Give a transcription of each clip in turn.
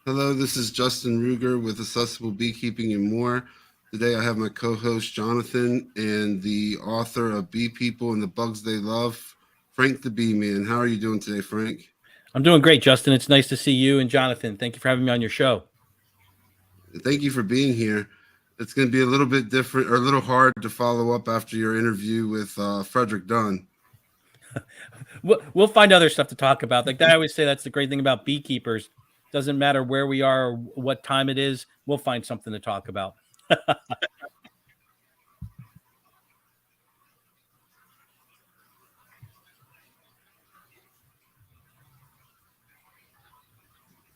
Hello, this is Justin Ruger with Accessible Beekeeping and More. Today I have my co-host Jonathan and the author of Bee People and the Bugs They Love, Frank the Bee Man. How are you doing today, Frank? I'm doing great, Justin. It's nice to see you and Jonathan. Thank you for having me on your show. Thank you for being here. It's going to be a little bit different or a little hard to follow up after your interview with Frederick Dunn. We'll find other stuff to talk about. Like I always say, that's the great thing about beekeepers. Doesn't matter where we are or what time it is, we'll find something to talk about.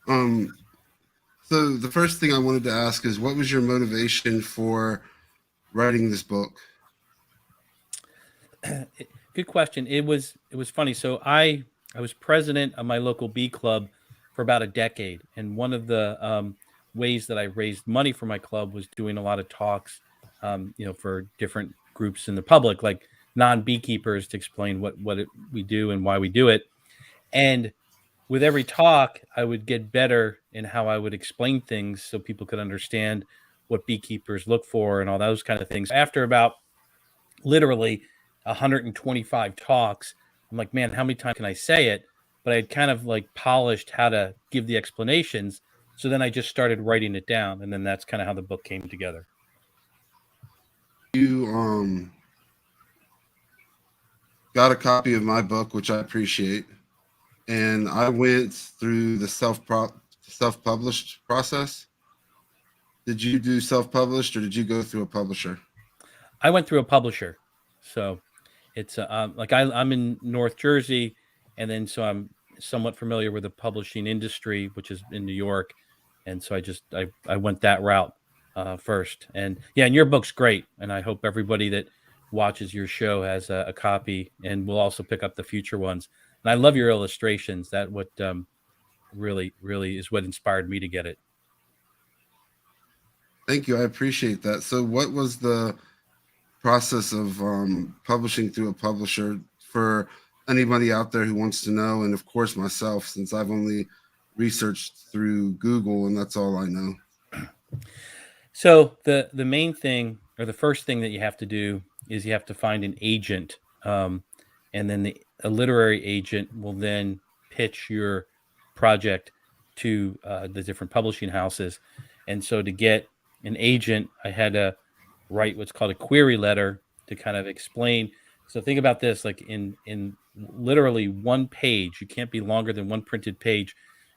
Um, so the first thing I wanted to ask is, what was your motivation for writing this book? Good question. It was funny. So I was president of my local bee club for about a decade, and one of the ways that I raised money for my club was doing a lot of talks, for different groups in the public, like non beekeepers, to explain we do and why we do it. And with every talk, I would get better in how I would explain things so people could understand what beekeepers look for and all those kind of things. After about literally 125 talks, I'm like, man, how many times can I say it? But I had kind of like polished how to give the explanations. So then I just started writing it down. And then that's kind of how the book came together. You got a copy of my book, which I appreciate, and I went through the self published process. Did you do self published or did you go through a publisher? I went through a publisher. So it's like I'm in North Jersey. And then so I'm somewhat familiar with the publishing industry, which is in New York. And so I went that route first. And yeah, and your book's great. And I hope everybody that watches your show has a copy, and will also pick up the future ones. And I love your illustrations. That what really is what inspired me to get it. Thank you. I appreciate that. So, what was the process of publishing through a publisher for anybody out there who wants to know? And of course, myself, since I've only researched through Google and that's all I know. So the main thing, or the first thing that you have to do, is you have to find an agent, and then a literary agent will then pitch your project to the different publishing houses. And so to get an agent, I had to write what's called a query letter to kind of explain. So think about this, like in literally one page. You can't be longer than one printed page.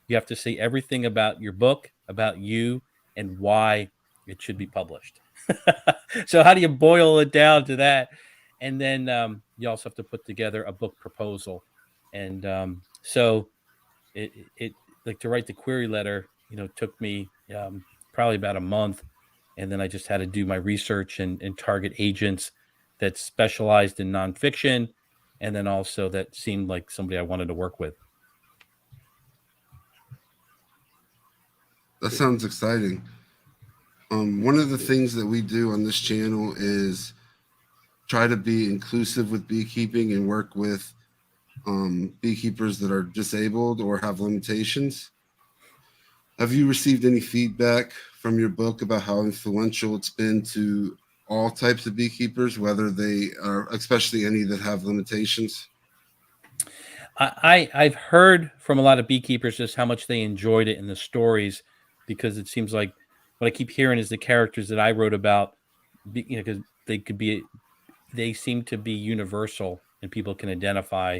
You have to say everything about your book, about you, and why it should be published. So how do you boil it down to that? And then you also have to put together a book proposal. And so it like to write the query letter, took me probably about a month. And then I just had to do my research and target agents that specialized in nonfiction, and then also that seemed like somebody I wanted to work with. That sounds exciting. One of the things that we do on this channel is try to be inclusive with beekeeping and work with beekeepers that are disabled or have limitations. Have you received any feedback from your book about how influential it's been to all types of beekeepers, whether they are, especially any that have limitations? I've heard from a lot of beekeepers just how much they enjoyed it in the stories, because it seems like what I keep hearing is the characters that I wrote about, because they seem to be universal and people can identify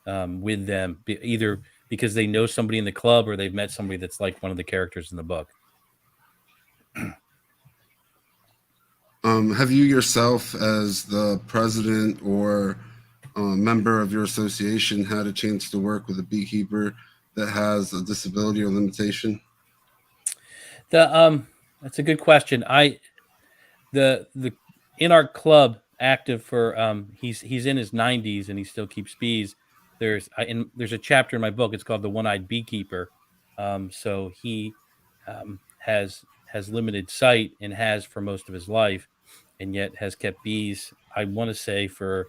with them, either because they know somebody in the club or they've met somebody that's like one of the characters in the book. Have you yourself, as the president or member of your association, had a chance to work with a beekeeper that has a disability or limitation? The That's a good question. The in our club, active for he's in his 90s and he still keeps bees. There's a chapter in my book. It's called The One-Eyed Beekeeper. So he has limited sight and has for most of his life, and yet has kept bees, I want to say, for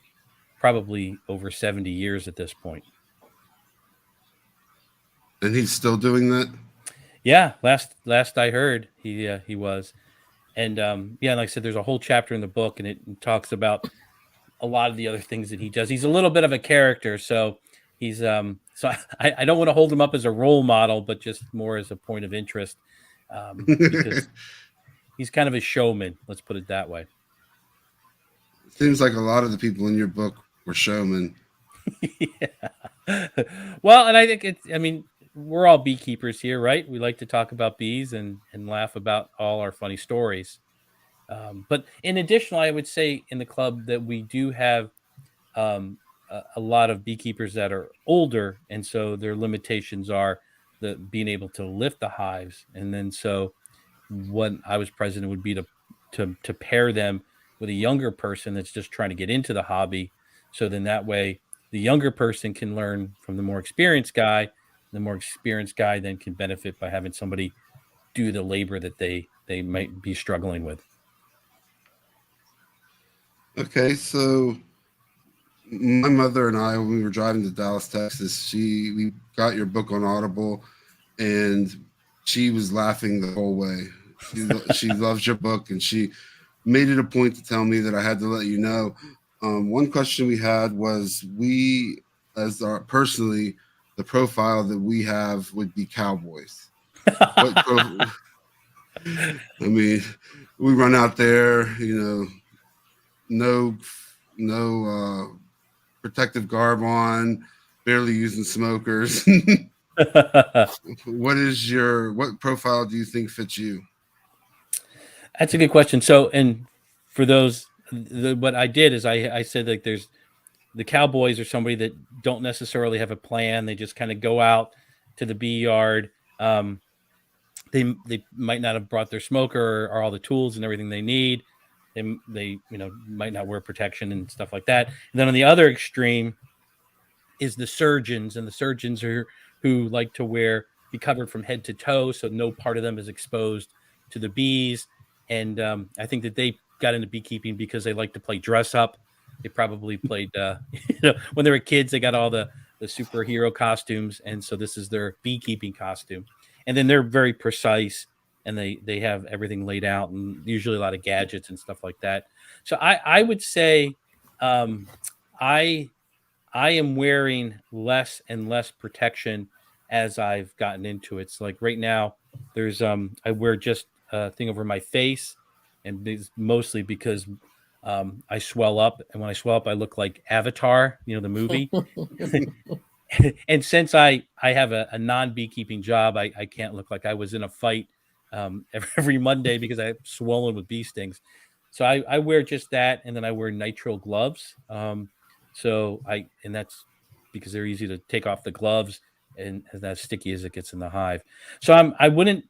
probably over 70 years at this point. And he's still doing that? Yeah, last I heard, he was, and yeah, like I said, there's a whole chapter in the book, and it talks about a lot of the other things that he does. He's a little bit of a character, so he's so I don't want to hold him up as a role model, but just more as a point of interest, because he's kind of a showman. Let's put it that way. Seems like a lot of the people in your book were showmen. Yeah. Well, and I think it's. I mean, we're all beekeepers here, right? We like to talk about bees and laugh about all our funny stories. But in addition, I would say in the club that we do have a lot of beekeepers that are older, and so their limitations are the being able to lift the hives. And then so when I was president would be to pair them with a younger person that's just trying to get into the hobby. So then that way the younger person can learn from the more experienced guy. The more experienced guy then can benefit by having somebody do the labor that they might be struggling with. Okay, so my mother and I, when we were driving to Dallas, Texas, we got your book on Audible, and she was laughing the whole way. She loves your book, and she made it a point to tell me that I had to let you know. One question we had was we, as our personally, the profile that we have would be cowboys. What? I mean, we run out there, no, no protective garb on, barely using smokers. What profile do you think fits you? That's a good question. So, and for those, what I did is I said like there's the cowboys are somebody that don't necessarily have a plan. They just kind of go out to the bee yard. Um, they might not have brought their smoker or all the tools and everything they need. They might not wear protection and stuff like that. And then on the other extreme is the surgeons, and the surgeons are who like to be covered from head to toe, so no part of them is exposed to the bees. And I think that they got into beekeeping because they like to play dress up. They probably played, when they were kids, they got all the superhero costumes, and so this is their beekeeping costume. And then they're very precise, and they have everything laid out, and usually a lot of gadgets and stuff like that. So I would say, um, I I am wearing less and less protection as I've gotten into it. So like right now, there's I wear just a thing over my face, and it's mostly because I swell up, and when I swell up, I look like Avatar, the movie. And since I have a non beekeeping job, I can't look like I was in a fight every Monday because I'm swollen with bee stings. So I wear just that, and then I wear nitrile gloves. And that's because they're easy to take off the gloves, and as sticky as it gets in the hive. So I wouldn't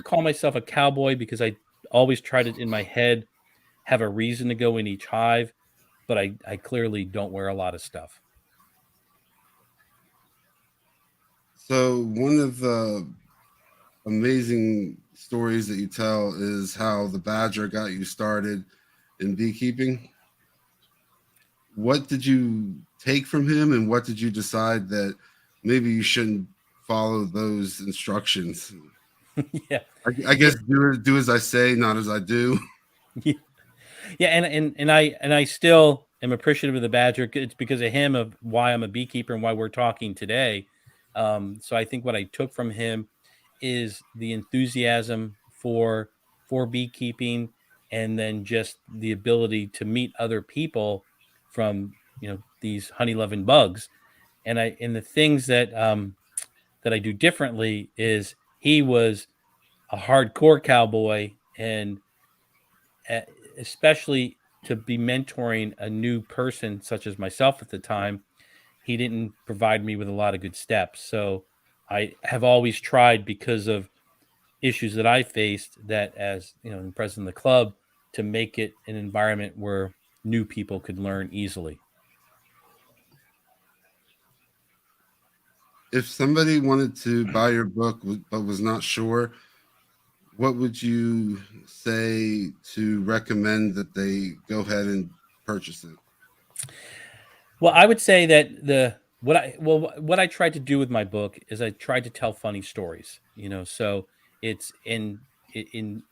call myself a cowboy because I always try to in my head have a reason to go in each hive, but I clearly don't wear a lot of stuff. So one of the amazing stories that you tell is how the badger got you started in beekeeping. What did you take from him, and what did you decide that maybe you shouldn't follow those instructions? Yeah. I guess do as I say, not as I do. Yeah. Yeah, and I still am appreciative of the badger. It's because of him of why I'm a beekeeper and why we're talking today. So I think what I took from him is the enthusiasm for beekeeping, and then just the ability to meet other people from these honey loving bugs. And the things that I do differently is he was a hardcore cowboy, and uh, especially to be mentoring a new person such as myself at the time, he didn't provide me with a lot of good steps. So I have always tried, because of issues that I faced, that as the president of the club, to make it an environment where new people could learn easily. If somebody wanted to buy your book but was not sure, what would you say to recommend that they go ahead and purchase it? Well, I would say that what I tried to do with my book is I tried to tell funny stories, so it's in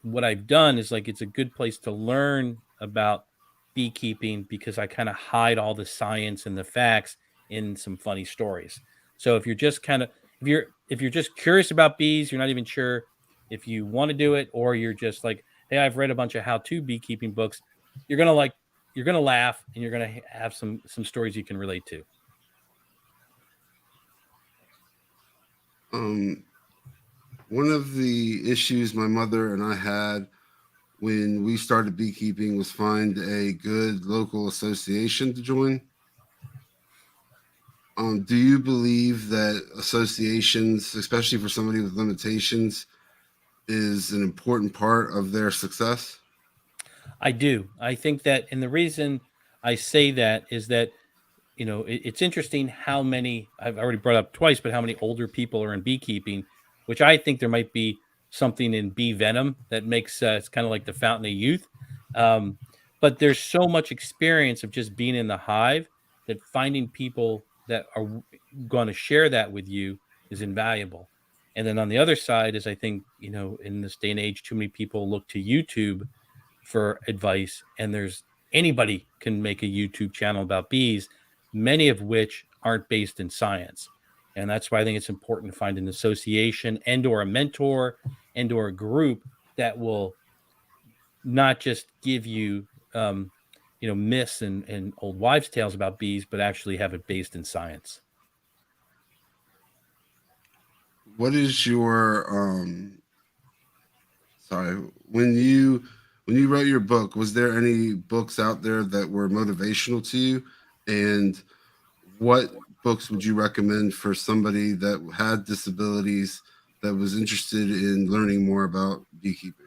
what I've done is like it's a good place to learn about beekeeping because I kind of hide all the science and the facts in some funny stories. So if you're just kind of if you're just curious about bees, you're not even sure if you want to do it, or you're just like, hey, I've read a bunch of how-to beekeeping books, you're gonna like you're gonna laugh and you're gonna have some stories you can relate to. Um, One of the issues my mother and I had when we started beekeeping was find a good local association to join. Do you believe that associations, especially for somebody with limitations, is an important part of their success? I do. I think that, and the reason I say that is that it's interesting how many I've already brought up twice, but how many older people are in beekeeping, which I think there might be something in bee venom that makes it's kind of like the fountain of youth. Um, but there's so much experience of just being in the hive that finding people that are going to share that with you is invaluable. And then on the other side is I think, in this day and age, too many people look to YouTube for advice, and there's anybody can make a YouTube channel about bees, many of which aren't based in science. And that's why I think it's important to find an association and or a mentor and or a group that will not just give you myths and old wives tales about bees, but actually have it based in science. What is your sorry, when you wrote your book, was there any books out there that were motivational to you? And what books would you recommend for somebody that had disabilities that was interested in learning more about beekeeping?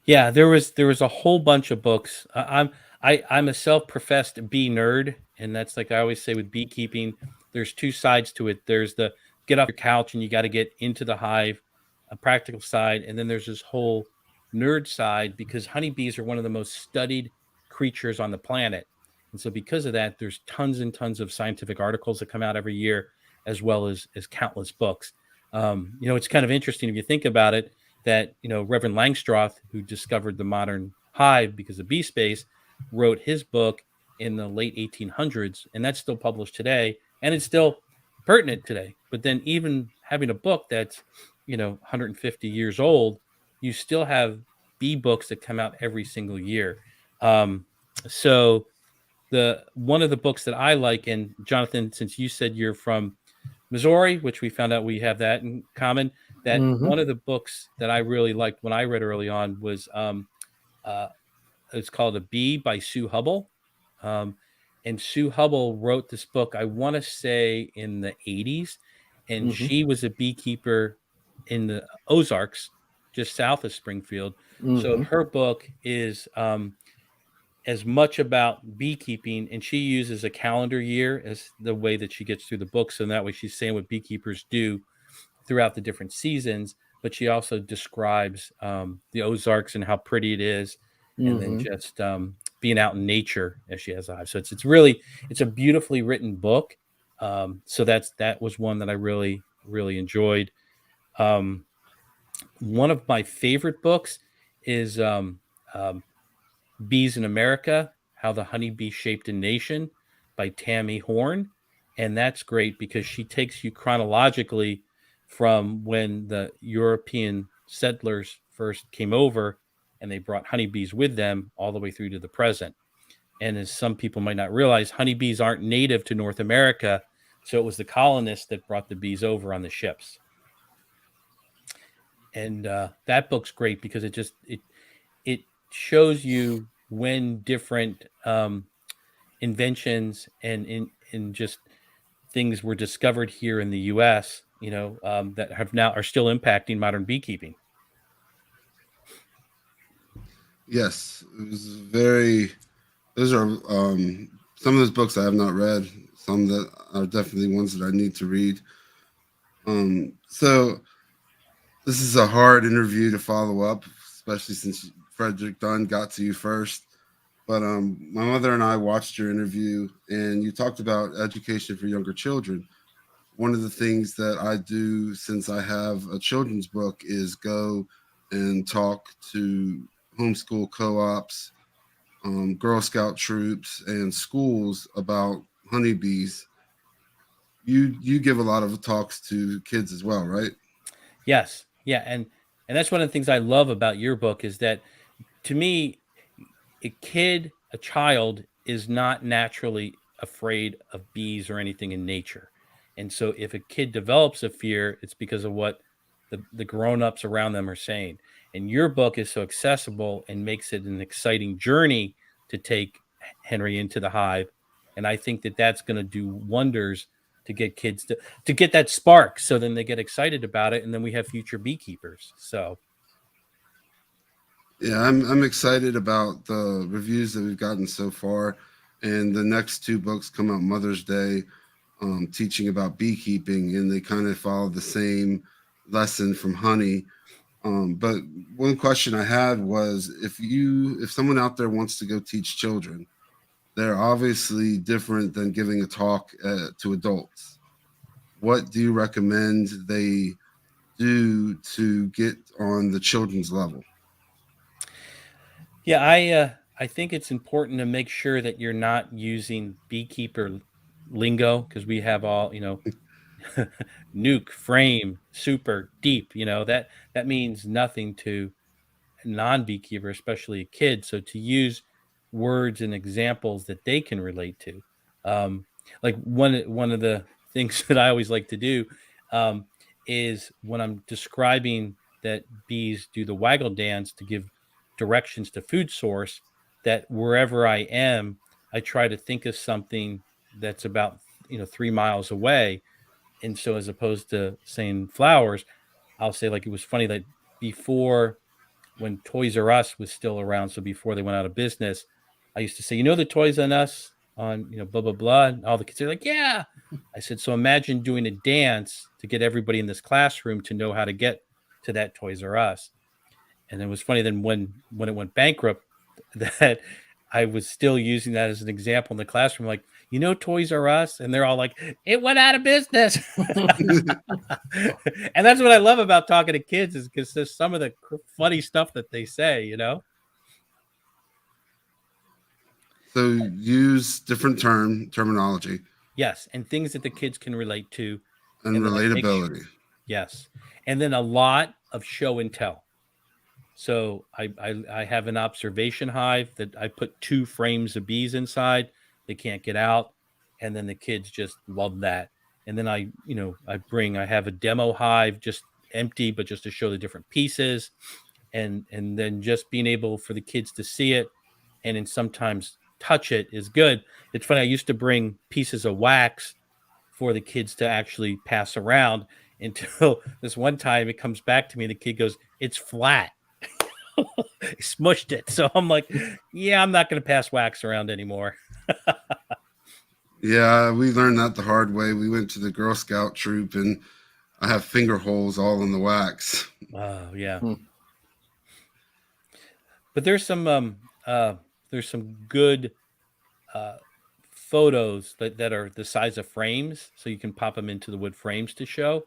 Yeah, there was a whole bunch of books. I'm a self-professed bee nerd, and that's like I always say with beekeeping, there's two sides to it. There's the get off your couch and you got to get into the hive, a practical side, and then there's this whole nerd side because honeybees are one of the most studied creatures on the planet. And so because of that, there's tons and tons of scientific articles that come out every year, as well as countless books. It's kind of interesting if you think about it that Reverend Langstroth, who discovered the modern hive because of bee space, wrote his book in the late 1800s, and that's still published today, and it's still pertinent today. But then, even having a book that's 150 years old, you still have bee books that come out every single year. So the one of the books that I like, and Jonathan, since you said you're from Missouri, which we found out we have that in common. That Mm-hmm. one of the books that I really liked when I read early on was uh, it's called A Bee by Sue Hubble. Um, and Sue Hubble wrote this book, I want to say in the 80s, and Mm-hmm. she was a beekeeper in the Ozarks, just south of Springfield. So Mm-hmm. her book is as much about beekeeping, and she uses a calendar year as the way that she gets through the book. So that way she's saying what beekeepers do throughout the different seasons, but she also describes the Ozarks and how pretty it is, and then Mm-hmm. just being out in nature as she has a hive. So it's really it's a beautifully written book. So that was one that I really really enjoyed. Um, One of my favorite books is um, Bees in America: How the Honeybee Shaped a Nation by Tammy Horn. And that's great because she takes you chronologically from when the European settlers first came over and they brought honeybees with them all the way through to the present. And as some people might not realize, honeybees aren't native to North America. So it was the colonists that brought the bees over on the ships. And that book's great because it shows you when different inventions and in just things were discovered here in the U.S. That have now are still impacting modern beekeeping. Yes, it was very. Those are some of those books I have not read. Some that are definitely ones that I need to read. So this is a hard interview to follow up, especially since Frederick Dunn got to you first. But my mother and I watched your interview, and you talked about education for younger children. One of the things that I do since I have a children's book is go and talk to homeschool co-ops, Girl Scout troops, and schools about honeybees. You give a lot of talks to kids as well, right? Yes, yeah, and that's one of the things I love about your book is that to me, a child is not naturally afraid of bees or anything in nature. And so if a kid develops a fear, it's because of what the grown-ups around them are saying. And your book is so accessible and makes it an exciting journey to take Henry into the hive. And I think that that's going to do wonders to get kids to get that spark. So then they get excited about it, and then we have future beekeepers. So Yeah, I'm excited about the reviews that we've gotten so far, and the next two books come out Mother's Day, teaching about beekeeping, and they kind of follow the same lesson from honey. But one question I had was, if someone out there wants to go teach children, they're obviously different than giving a talk to adults. What do you recommend they do to get on the children's level? yeah, I think it's important to make sure that you're not using beekeeper lingo because we have all, nuke, frame, super, deep, that means nothing to non-beekeeper, especially a kid. So to use words and examples that they can relate to, um, like one of the things that I always like to do um, is when I'm describing that bees do the waggle dance to give directions to food source, that wherever I am, I try to think of something that's about 3 miles away, and so as opposed to saying flowers, I'll say like it was funny that before when Toys R Us was still around, so before they went out of business, I used to say, the Toys on Us on, blah, blah, blah. And all the kids are like, yeah. I said, so imagine doing a dance to get everybody in this classroom to know how to get to that Toys R Us. And it was funny then when it went bankrupt that I was still using that as an example in the classroom, like, Toys R Us, and they're all like, it went out of business. And that's what I love about talking to kids is because there's some of the funny stuff that they say. So use different terminology Yes, and things that the kids can relate to, and and then I make sure, relatability. yes, and then a lot of show and tell. So I have an observation hive that I put 2 frames of bees inside. They can't get out, and then the kids just love that. And then I have a demo hive just empty, but just to show the different pieces, and then just being able for the kids to see it, and then sometimes touch it is good. It's funny. I used to bring pieces of wax for the kids to actually pass around until this one time it comes back to me. The kid goes, "It's flat." Smushed it. So I'm like, yeah, I'm not going to pass wax around anymore. Yeah, we learned that the hard way. We went to the Girl Scout troop, and I have finger holes all in the wax. Oh yeah, Hmm. but there's some good uh, photos that are the size of frames, so you can pop them into the wood frames to show.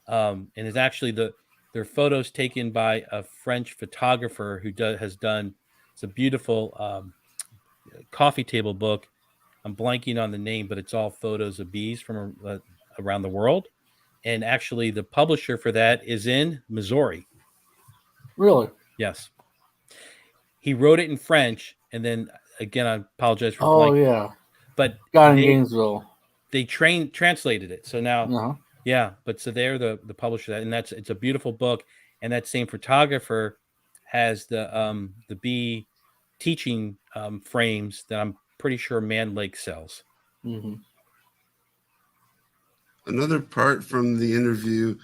And it's actually they're photos taken by a French photographer who has done. It's a beautiful coffee table book. I'm blanking on the name, but it's all photos of bees from around the world. And actually, the publisher for that is in Missouri. Really? Yes, he wrote it in French, and then again, I apologize for Oh blank, yeah, but guy in they Gainesville. translated it. So now, Uh-huh. yeah, but so they're the publisher of that, and it's a beautiful book. And that same photographer has the bee teaching frames that I'm pretty sure Man Lake sells. Hmm. Another part from the interview,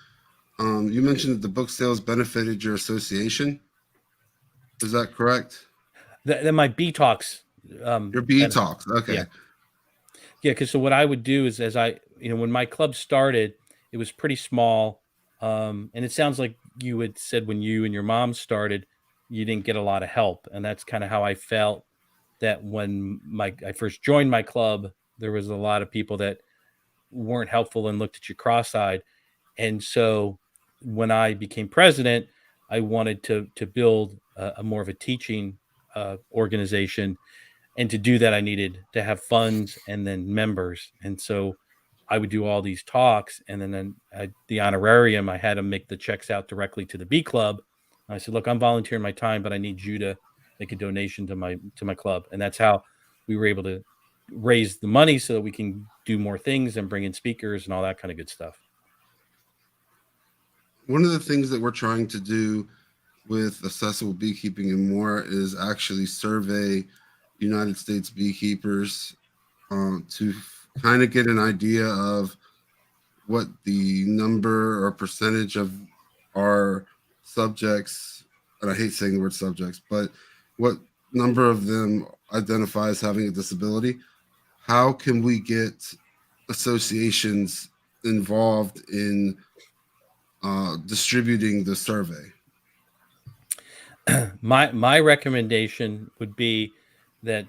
you mentioned that the book sales benefited your association. Is that correct? Then my bee talks Your bee benefit. talks. Okay. Yeah. Yeah, because so what I would do is as when my club started, it was pretty small. And it sounds like you had said when you and your mom started, you didn't get a lot of help. And that's kind of how I felt that when I first joined my club, there was a lot of people that weren't helpful and looked at you cross-eyed. And so when I became president, I wanted to build a more of a teaching organization. And to do that, I needed to have funds and then members. And so I would do all these talks, and then the honorarium, I had to make the checks out directly to the B Club. And I said, "Look, I'm volunteering my time, but I need you to make a donation to my club." And that's how we were able to raise the money so that we can do more things and bring in speakers and all that kind of good stuff. One of the things that we're trying to do with accessible beekeeping and more is actually survey United States beekeepers to kind of get an idea of what the number or percentage of our subjects, and I hate saying the word subjects, but what number of them identify as having a disability. How can we get associations involved in distributing the survey? My recommendation would be that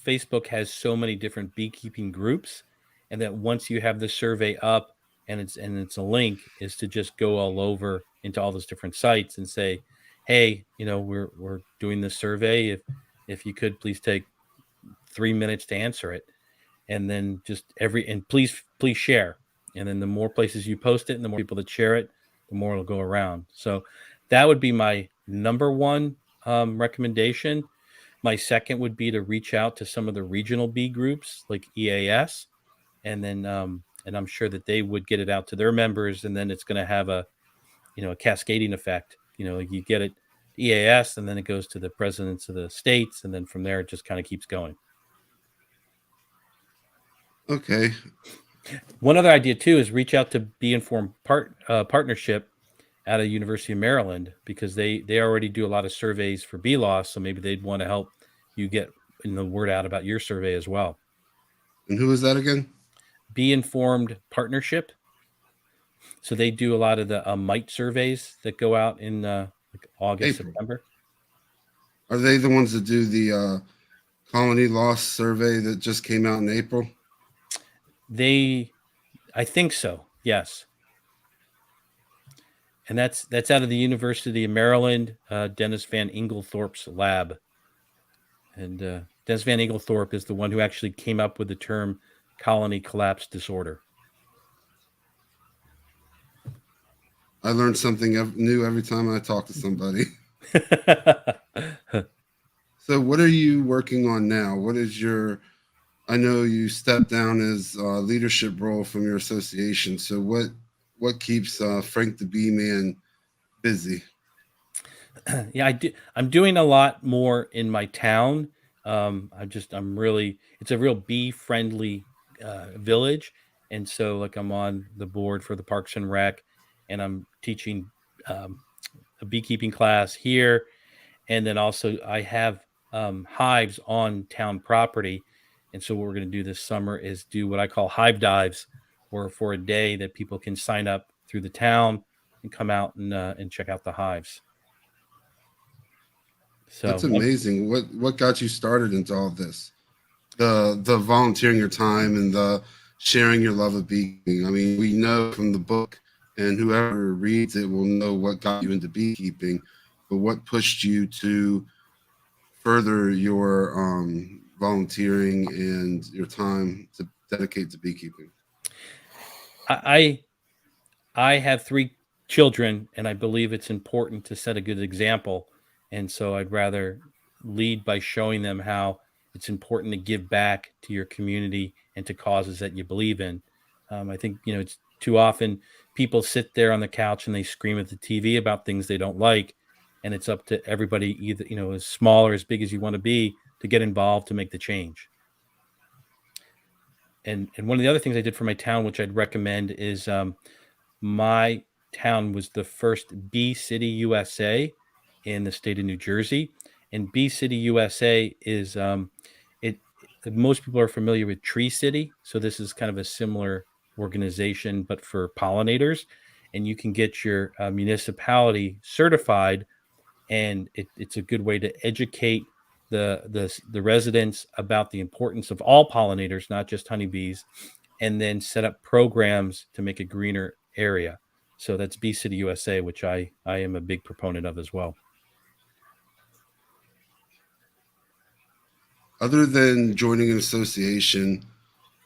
Facebook has so many different beekeeping groups, and that once you have the survey up and it's a link, is to just go all over into all those different sites and say, hey, we're doing this survey. If you could please take 3 minutes to answer it, and then and please share. And then the more places you post it and the more people that share it, the more it'll go around. So that would be my number one recommendation. My second would be to reach out to some of the regional bee groups like EAS, and then and I'm sure that they would get it out to their members, and then it's going to have a cascading effect. You get it EAS, and then it goes to the presidents of the states, and then from there it just kind of keeps going. Okay. One other idea too is reach out to Bee Informed Partnership out of University of Maryland, because they already do a lot of surveys for bee loss, so maybe they'd want to help you get the word out about your survey as well. And who is that again? Bee Informed Partnership. So they do a lot of the mite surveys that go out in like August, April. September. Are they the ones that do the colony loss survey that just came out in April? I think so. Yes. And that's out of the University of Maryland, Dennis Van Inglethorpe's lab. And Dennis Van Inglethorpe is the one who actually came up with the term colony collapse disorder. I learned something new every time I talk to somebody. So what are you working on now? What is I know you stepped down as leadership role from your association. So what keeps Frank the Bee Man busy? Yeah, I'm doing a lot more in my town. It's a real bee friendly village. And so like I'm on the board for the Parks and Rec, and I'm teaching a beekeeping class here. And then also I have hives on town property. And so what we're going to do this summer is do what I call hive dives, where for a day that people can sign up through the town and come out and check out the hives. So That's amazing. What got you started into all this? The volunteering your time and the sharing your love of beekeeping. I mean, we know from the book, and whoever reads it will know what got you into beekeeping, but what pushed you to further your volunteering and your time to dedicate to beekeeping? I have 3 children, and I believe it's important to set a good example. And so I'd rather lead by showing them how it's important to give back to your community and to causes that you believe in. I think, it's too often people sit there on the couch and they scream at the TV about things they don't like. And it's up to everybody, either, as small or as big as you want to be, to get involved to make the change. And one of the other things I did for my town, which I'd recommend, is my town was the first Bee City USA in the state of New Jersey. And Bee City USA is it. Most people are familiar with Tree City, so this is kind of a similar organization, but for pollinators. And you can get your municipality certified, and it's a good way to educate the residents about the importance of all pollinators, not just honeybees, and then set up programs to make a greener area. So that's Bee City USA, which I am a big proponent of as well. Other than joining an association,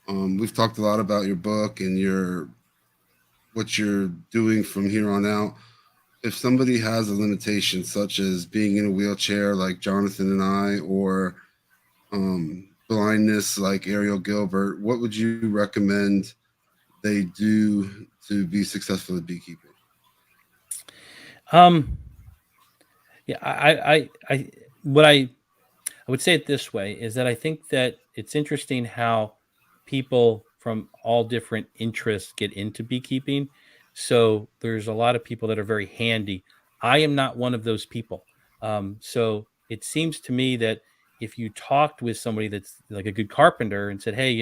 we've talked a lot about your book and what you're doing from here on out. If somebody has a limitation, such as being in a wheelchair, like Jonathan and I, or blindness, like Ariel Gilbert, what would you recommend they do to be successful at beekeeping? Yeah, I would say it this way is that I think that it's interesting how people from all different interests get into beekeeping. So there's a lot of people that are very handy. I am not one of those people. So it seems to me that if you talked with somebody that's like a good carpenter and said, "Hey,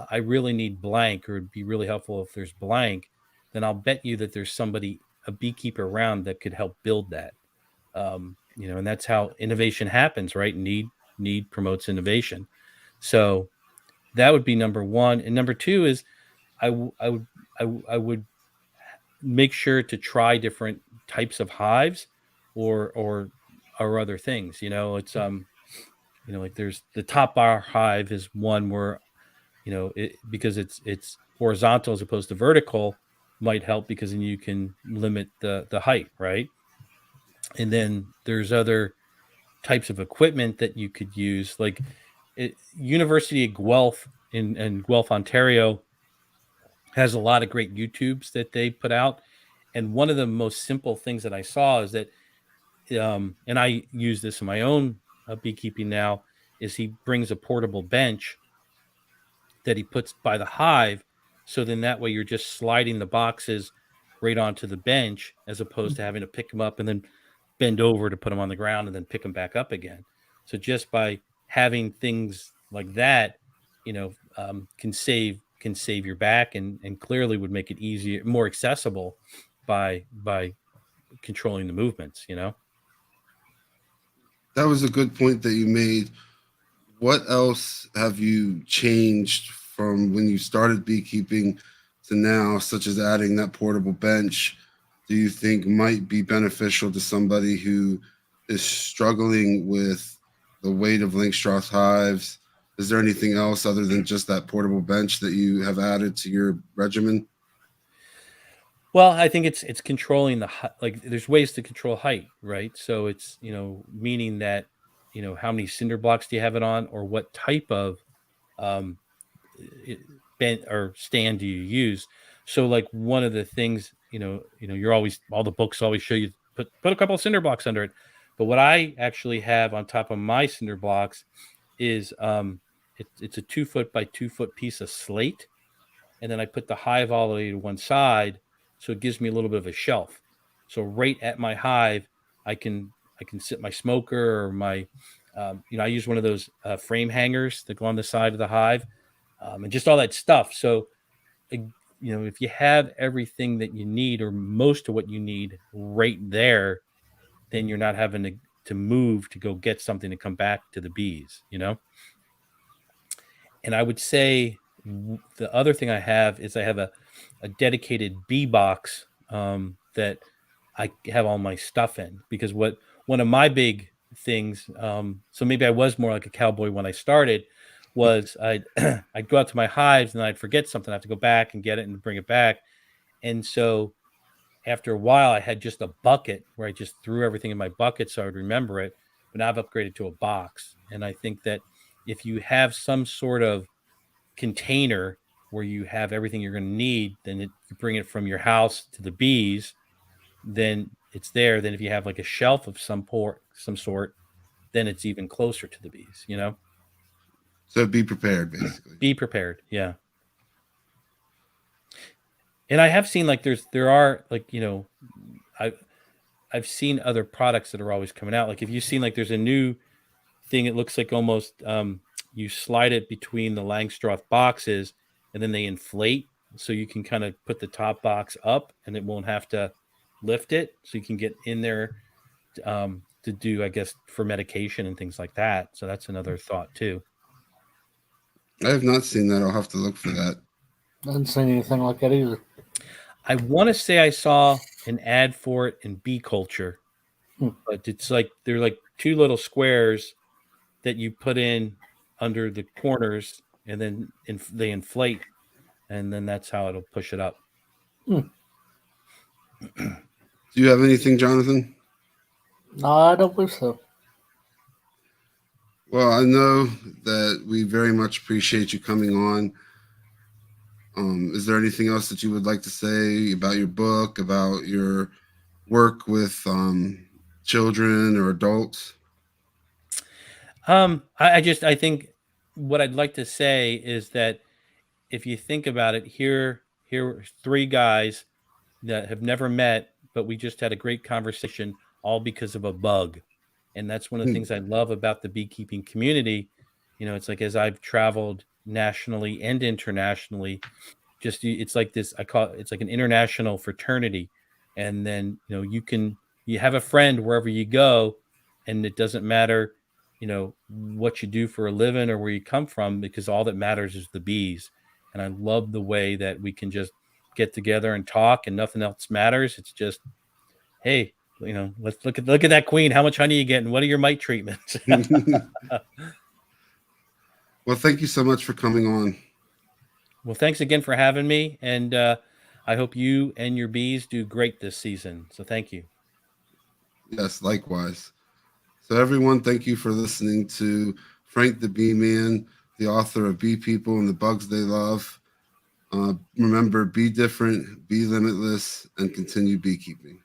I really need blank, or it'd be really helpful if there's blank," then I'll bet you that there's somebody, a beekeeper around that could help build that. And that's how innovation happens, right? Need promotes innovation. So that would be number one. And number two is I would make sure to try different types of hives or other things. Like there's the top bar hive is one where because it's horizontal as opposed to vertical, might help because then you can limit the height, right? And then there's other types of equipment that you could use, like University of Guelph in Guelph, Ontario, has a lot of great YouTubes that they put out. And one of the most simple things that I saw is that, and I use this in my own beekeeping now, is he brings a portable bench that he puts by the hive. So then that way you're just sliding the boxes right onto the bench as opposed to having to pick them up and then bend over to put them on the ground and then pick them back up again. So just by having things like that, can save your back and clearly would make it easier, more accessible by controlling the movements. That was a good point that you made. What else have you changed from when you started beekeeping to now, such as adding that portable bench? Do you think might be beneficial to somebody who is struggling with the weight of Linkstrath hives? Is there anything else other than just that portable bench that you have added to your regimen? Well, I think it's controlling like there's ways to control height, right? So it's, meaning that, how many cinder blocks do you have it on, or what type of um bent or stand do you use? So like one of the things, you're always, all the books always show you put a couple of cinder blocks under it. But what I actually have on top of my cinder blocks is it's a 2 foot by 2 foot piece of slate, and then I put the hive all the way to one side, so it gives me a little bit of a shelf. So right at my hive, I can sit my smoker or my, I use one of those frame hangers that go on the side of the hive, and just all that stuff. So if you have everything that you need or most of what you need right there, then you're not having to move to go get something to come back to the bees. And I would say the other thing I have is I have a dedicated bee box that I have all my stuff in, because one of my big things, so maybe I was more like a cowboy when I started, was I'd go out to my hives and I'd forget something. I have to go back and get it and bring it back. And so after a while, I had just a bucket where I just threw everything in my bucket so I would remember it. But now I've upgraded to a box. And I think that if you have some sort of container where you have everything you're going to need, then you bring it from your house to the bees, then it's there. Then if you have like a shelf of some sort, then it's even closer to the bees. So be prepared, basically. Be prepared. Yeah. And I have seen like there are like, I I've seen other products that are always coming out. Like if you've seen like there's a new thing, it looks like almost you slide it between the Langstroth boxes and then they inflate, so you can kind of put the top box up and it won't have to lift it, so you can get in there to do, I guess, for medication and things like that. So that's another thought too. I have not seen that. I'll have to look for that. I hadn't seen anything like that either. I want to say I saw an ad for it in bee culture, but it's like they're like two little squares that you put in under the corners, and then they inflate, and then that's how it'll push it up. Do you have anything, Jonathan? No, I don't believe so. Well, I know that we very much appreciate you coming on. Is there anything else that you would like to say about your book, about your work with children or adults? I think what I'd like to say is that if you think about it, here are three guys that have never met, but we just had a great conversation, all because of a bug. And that's one of the things I love about the beekeeping community. You know, it's like as I've traveled nationally and internationally, it's like this, I call it's like an international fraternity. And then, you know, you have a friend wherever you go, and it doesn't matter, you know, what you do for a living or where you come from, because all that matters is the bees. And I love the way that we can just get together and talk and nothing else matters. It's just, hey, you know, let's look at that queen. How much honey you getting? What are your mite treatments? Well, thank you so much for coming on. Well, thanks again for having me. And I hope you and your bees do great this season. So thank you. Yes, likewise. So everyone, thank you for listening to Frank the Bee Man, the author of Bee People and the Bugs They Love. Remember, be different, be limitless, and continue beekeeping.